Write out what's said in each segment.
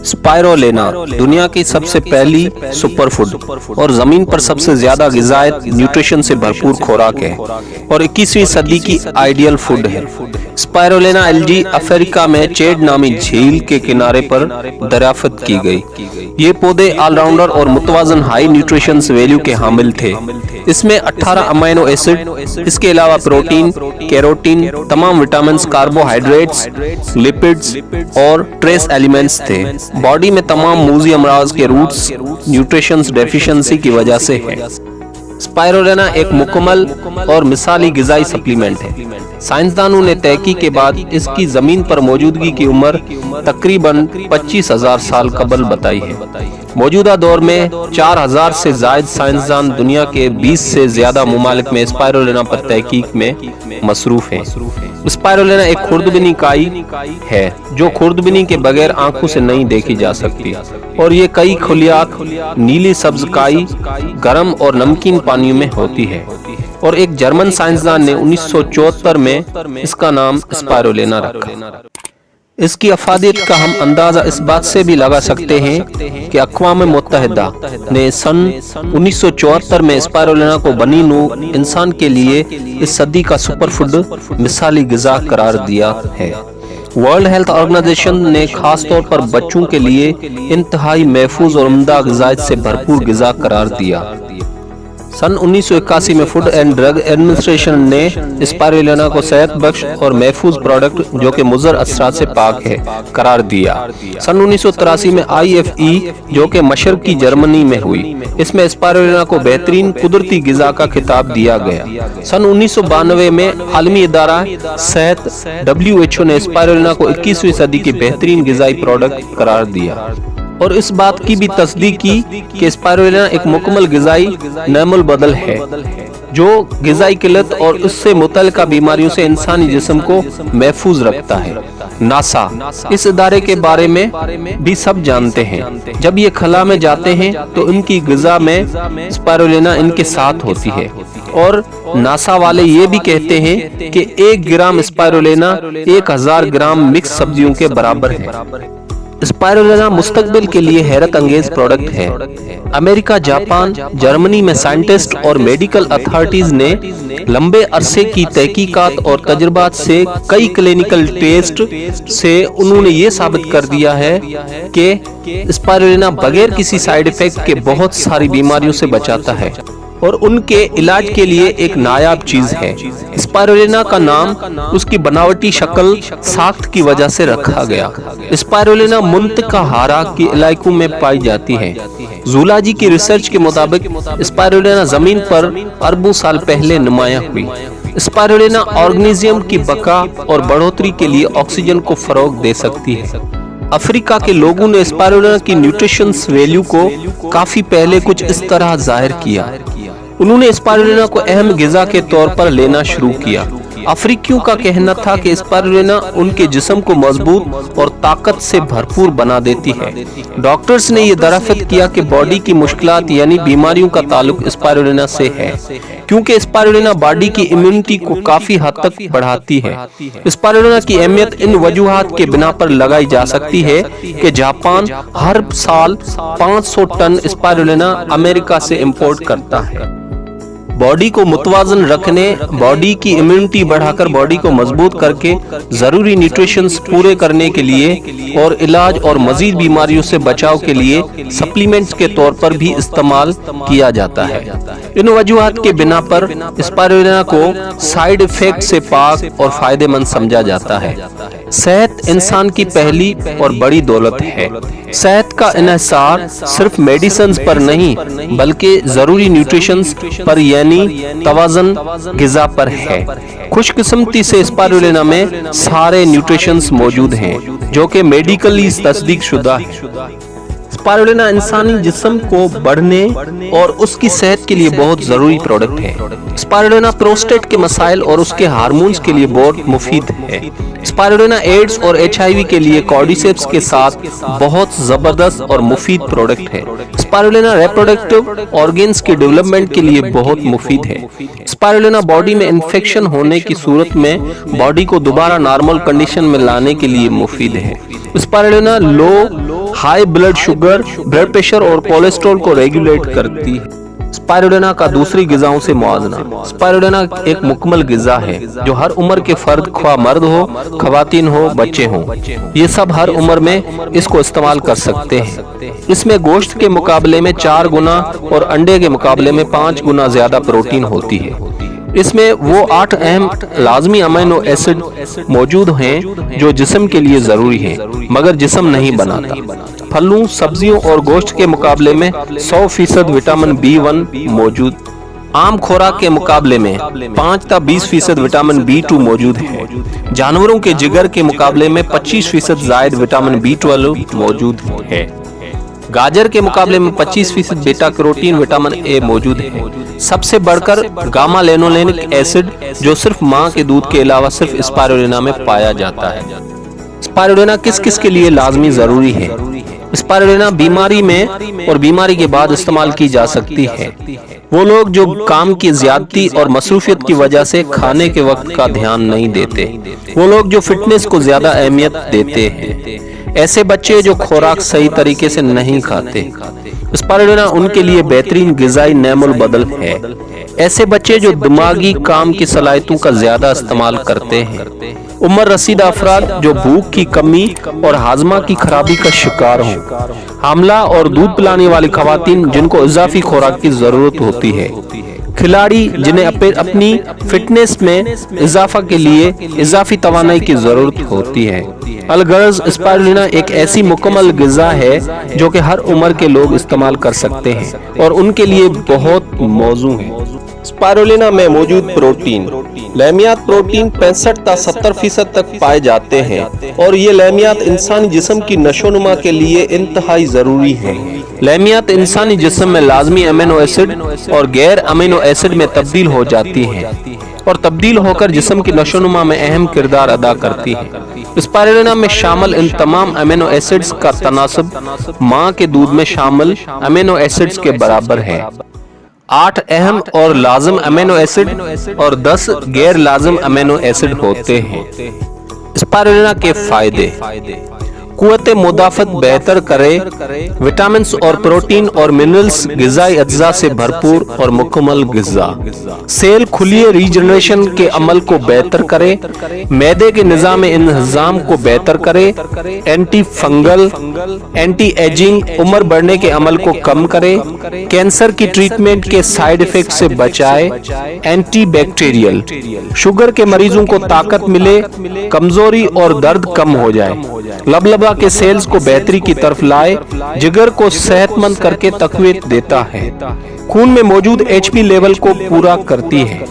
Spirulina दुनिया की सबसे पहली सुपर फूड और जमीन पर सबसे ज्यादा ग़िज़ायत न्यूट्रिशन से भरपूर खुराक है और 21वीं सदी की आइडियल फूड है। स्पाइरुलिना एल्गी अफ्रीका में चेड नामी झील के किनारे पर दरियाफ्त की गई। ये पौधे ऑलराउंडर और मुतवाज़न हाई न्यूट्रिशन वैल्यू के हामिल थे। इसमें 18 अमीनो एसिड, इसके अलावा प्रोटीन, कैरोटीन, तमाम विटामिन, कार्बोहाइड्रेट्स, लिपिड्स और ट्रेस एलिमेंट्स थे। बॉडी में तमाम मूजी अमराज के रूट्स न्यूट्रिशन डेफिशिएंसी की वजह से है। स्पाइरुलिना एक मुकम्मल और मिसाली ग़िज़ाई सप्लीमेंट है। साइंसदानों ने तहकीक के बाद इसकी ज़मीन पर मौजूदगी की उम्र तकरीबन 25,000 साल कबल बताई है। मौजूदा दौर में 4,000 से ज़ायद साइंसदान दुनिया के 20 से ज़्यादा ममालिक में स्पाइरुलिना पर तहकीक में मसरूफ़ हैं। स्पाइरुलिना एक खुर्दबीनी काई है जो खुर्दबीनी के बगैर आंखों से नहीं देखी जा सकती और ये कई खलियात नीली सब्ज काई गर्म और नमकीन पानियों में होती है और एक जर्मन साइंसदान ने 1974 में इसका नाम स्पाइरुलिना रखा। इसकी अफादियत का हम अंदाजा इस बात से भी लगा सकते हैं कि अक़वाम मुत्तहिदा ने सन 1974 में स्पाइरुलिना को बनी नूह इंसान के लिए इस सदी का सुपर फूड मिसाली ग़िज़ा करार दिया है। वर्ल्ड हेल्थ ऑर्गेनाइजेशन ने खास तौर पर बच्चों के लिए इंतहाई महफूज और उम्दा ग़िज़ायत से भरपूर ग़िज़ा करार दिया। सन 1981 में फूड एंड ड्रग एडमिनिस्ट्रेशन ने स्पाइरुलिना को सेहत बख्श और महफूज प्रोडक्ट जो कि मुज़र असरात से पाक है करार दिया। सन 1983 में IFE जो कि मशरक़ी जर्मनी में हुई, इसमें स्पाइरुलिना को बेहतरीन कुदरती ग़िज़ा का खिताब दिया गया। सन 1992 में आलमी इदारा सेहत WHO ने स्पाइरुलिना को 21वीं सदी की बेहतरीन ग़िज़ाई प्रोडक्ट करार दिया और इस बात की भी तस्दीक की कि स्पाइरुलिना एक मुकम्मल ग़िज़ाई नमूल बदल है जो ग़िज़ाई किल्लत और उससे मुतल्लिक़ा बीमारियों से इंसानी जिस्म को महफूज रखता है। नासा इस इदारे के बारे में भी सब जानते हैं। जब ये खला में जाते हैं तो इनकी ग़िज़ा में स्पाइरुलिना इनके साथ होती है और नासा वाले ये भी कहते हैं कि 1 ग्राम स्पाइरुलिना 1000 ग्राम मिक्स सब्जियों के बराबर है। स्पाइरुलिना मुस्तकबिल के लिए हैरत अंगेज प्रोडक्ट है। अमेरिका, जापान, जर्मनी में साइंटिस्ट और मेडिकल अथॉरिटीज ने लंबे अरसे की तहकीकात और तजुर्बात से कई क्लिनिकल टेस्ट से उन्होंने ये साबित कर दिया है कि स्पाइरुलिना बगैर किसी साइड इफेक्ट के बहुत सारी बीमारियों से बचाता है और उनके इलाज के लिए एक नायाब चीज है। स्पाइरुलिना का नाम उसकी बनावटी शक्ल साख्त की वजह से रखा गया। स्पाइरुलिना मुंतका हारा के इलाकों में पाई जाती है। जूलॉजी की रिसर्च के मुताबिक स्पाइरुलिना जमीन पर अरबों साल पहले नुमाया हुई। स्पाइरुलिना ऑर्गेनिज्म की बका और बढ़ोतरी के लिए ऑक्सीजन को फरोग दे सकती है। अफ्रीका के लोगों ने स्पाइरुलिना की न्यूट्रिशन वैल्यू को काफी पहले कुछ इस तरह जाहिर किया। उन्होंने स्पाइरुलिना को अहम ग़िज़ा के तौर पर लेना शुरू किया। अफ्रीकियों का कहना था कि स्पाइरुलिना उनके जिस्म को मजबूत और ताकत से भरपूर बना देती है। डॉक्टर्स ने यह दरियाफ्त किया कि बॉडी की मुश्किलात यानी बीमारियों का ताल्लुक स्पाइरुलिना से है क्योंकि स्पाइरुलिना बॉडी की इम्यूनिटी को काफी हद तक बढ़ाती है। स्पाइरुलिना की अहमियत इन वजूहात के बिना पर लगाई जा सकती है कि जापान हर साल 500 टन स्पाइरुलिना अमेरिका से इंपोर्ट करता है। बॉडी को मुतवाज़न रखने, बॉडी की इम्यूनिटी बढ़ाकर बॉडी को मजबूत करके जरूरी न्यूट्रिशंस पूरे करने के लिए और इलाज और मजीद बीमारियों से बचाव के लिए सप्लीमेंट्स के तौर पर भी इस्तेमाल किया जाता है। इन वजूहात के बिना पर स्पाइरुलिना को साइड इफेक्ट से पाक और फायदेमंद समझा जाता है। सेहत इंसान की पहली और बड़ी दौलत है। सेहत का इन्हिसार सिर्फ मेडिसिन पर नहीं बल्कि जरूरी न्यूट्रिशन पर यानी तवाज़न ग़िज़ा पर है। खुशकिस्मती से स्पाइरुलिना में सारे न्यूट्रिशंस मौजूद हैं जो कि मेडिकली तस्दीक शुदा है। स्पाइरुलिना इंसानी जिस्म को बढ़ने और उसकी सेहत के लिए बहुत जरूरी प्रोडक्ट है। स्पाइरुलिना प्रोस्टेट के मसाइल और उसके हार्मोन्स के लिए बहुत मुफीद है। स्पाइरुलिना एड्स और HIV के लिए कॉर्डिसेप्स के साथ बहुत जबरदस्त और मुफीद प्रोडक्ट है। स्पाइरुलिना रिप्रोडक्टिव ऑर्गन्स के डेवलपमेंट के लिए बहुत मुफीद है। स्पाइरुलिना बॉडी में इन्फेक्शन होने की सूरत में बॉडी को दोबारा नॉर्मल कंडीशन में लाने के लिए मुफीद है। Spirulina low high blood sugar, blood pressure और कोलेस्ट्रॉल को रेगुलेट करती है। स्पायरुलिना का दूसरी गिजाओं से मुआवजा। स्पायरुलिना एक मुकम्मल गिजा है जो हर उम्र के फर्द, ख्वाह मर्द हो, खवातीन हो, बच्चे हों, ये सब हर उम्र में इसको इस्तेमाल कर सकते हैं। इसमें गोश्त के मुकाबले में 4 गुना और अंडे के मुकाबले में 5 गुना ज्यादा प्रोटीन होती है। इसमें वो 8 अहम लाजमी अमीनो एसिड मौजूद हैं जो जिस्म के लिए जरूरी हैं, मगर जिस्म नहीं बनाता। फलों, सब्जियों और गोश्त के मुकाबले में 100% विटामिन B1 मौजूद। आम खुराक के मुकाबले में 5 से 20% विटामिन B2 मौजूद है। जानवरों के जिगर के मुकाबले में 25% जायद विटामिन B12 मौजूद है। गाजर के मुकाबले में 25% बीटा कैरोटीन विटामिन ए मौजूद है। सबसे बढ़कर गामा लेनोलेनिक एसिड जो सिर्फ मां के दूध के अलावा सिर्फ स्पायरुलिना में पाया जाता है। स्पायरुलिना किस किस के लिए लाजमी जरूरी है? स्पायरुलिना बीमारी में और बीमारी के बाद इस्तेमाल की जा सकती है। वो लोग जो काम की ज्यादती और मसरूफियत की वजह से खाने के वक्त का ध्यान नहीं देते, वो लोग जो फिटनेस को ज्यादा अहमियत देते हैं, ऐसे बच्चे जो खुराक सही तरीके से नहीं खाते। स्पायरुलिना उनके लिए बेहतरीन गिजाई नेमुल बदल है। ऐसे बच्चे जो दिमागी काम की सलाहियतों का ज्यादा इस्तेमाल करते हैं। उम्र रसीदा अफराद जो भूख की कमी और हाजमा की खराबी का शिकार हों। हामला और दूध पिलाने वाली खवातीन जिनको इजाफी खुराक की जरूरत होती है। खिलाड़ी जिन्हें अपनी फिटनेस में इजाफा के लिए इजाफी तवानाई की जरूरत होती है। अलगर्ज स्पायरुलिना एक ऐसी मुकम्मल गिजा है जो कि हर उम्र के लोग इस्तेमाल कर सकते हैं और उनके लिए बहुत मौजू है। स्पायरुलिना में मौजूद प्रोटीन। लेमियात प्रोटीन 65 से 70% तक पाए जाते हैं और ये लेमियात इंसानी जिस्म की नशोनुमा के लिए इंतहाई जरूरी हैं। लेमियात इंसानी जिस्म में लाजमी अमीनो एसिड और गैर अमीनो एसिड में तब्दील हो जाती हैं और तब्दील होकर जिस्म की नशोनुमा में अहम किरदार अदा करती है। स्पायरुलिना में शामिल इन तमाम अमीनो एसिड्स का तनासब मां के दूध में शामिल अमीनो एसिड्स के बराबर है। 8 अहम और लाजिम अमीनो एसिड और 10 गैर लाजिम अमीनो एसिड होते हैं। स्पायरुलिना के फायदे: कुव्वत मुदाफत बेहतर करे, विटामिन और प्रोटीन और मिनरल्स गिजाई अज्जा से भरपूर और मुकम्मल गिजा। सेल खुलिए रीजनरेशन के अमल को बेहतर करे, मैदे के निजाम इंतजाम को बेहतर करे, एंटी फंगल, एंटी एजिंग, उम्र बढ़ने के अमल को कम करे, कैंसर की ट्रीटमेंट के साइड इफेक्ट से बचाए, एंटी बैक्टीरियल, शुगर के मरीजों को ताकत मिले, कमजोरी और दर्द कम हो जाए, लबलबा के सेल्स को बेहतरी की तरफ लाए, जिगर को सेहतमंद करके तकवीत देता है, खून में मौजूद HP लेवल को पूरा करती है।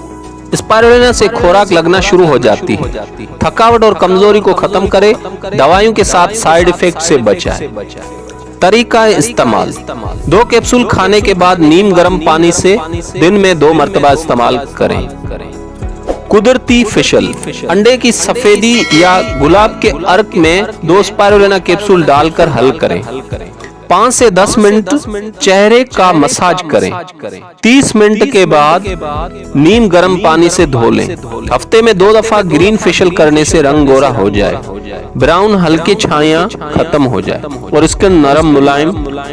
स्पायरुलिना से खुराक लगना शुरू हो जाती है, थकावट और कमजोरी को खत्म करे, दवाइयों के साथ साइड इफेक्ट से बचाए। तरीका इस्तेमाल: 2 कैप्सूल खाने के बाद नीम गर्म पानी से दिन में 2 मरतबा इस्तेमाल करें। कुदरती फिशल: अंडे की सफेदी या गुलाब के अर्क में 2 स्पायरुलिना कैप्सूल डालकर हल करें। 5 से 10 मिनट चेहरे का मसाज करें। 30 मिनट के बाद नीम गर्म पानी से धो लें। हफ्ते में 2 दफा ग्रीन फेशियल करने से रंग गोरा हो जाए, ब्राउन हल्के छाया खत्म हो जाए और स्किन नरम मुलायम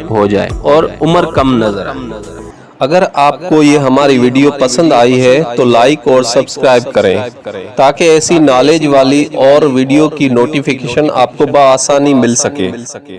हो जाए और उम्र कम नजर आए। अगर आपको ये हमारी वीडियो पसंद आई है तो लाइक और सब्सक्राइब करें ताकि ऐसी नॉलेज वाली और वीडियो की नोटिफिकेशन आपको बआसानी मिल सके।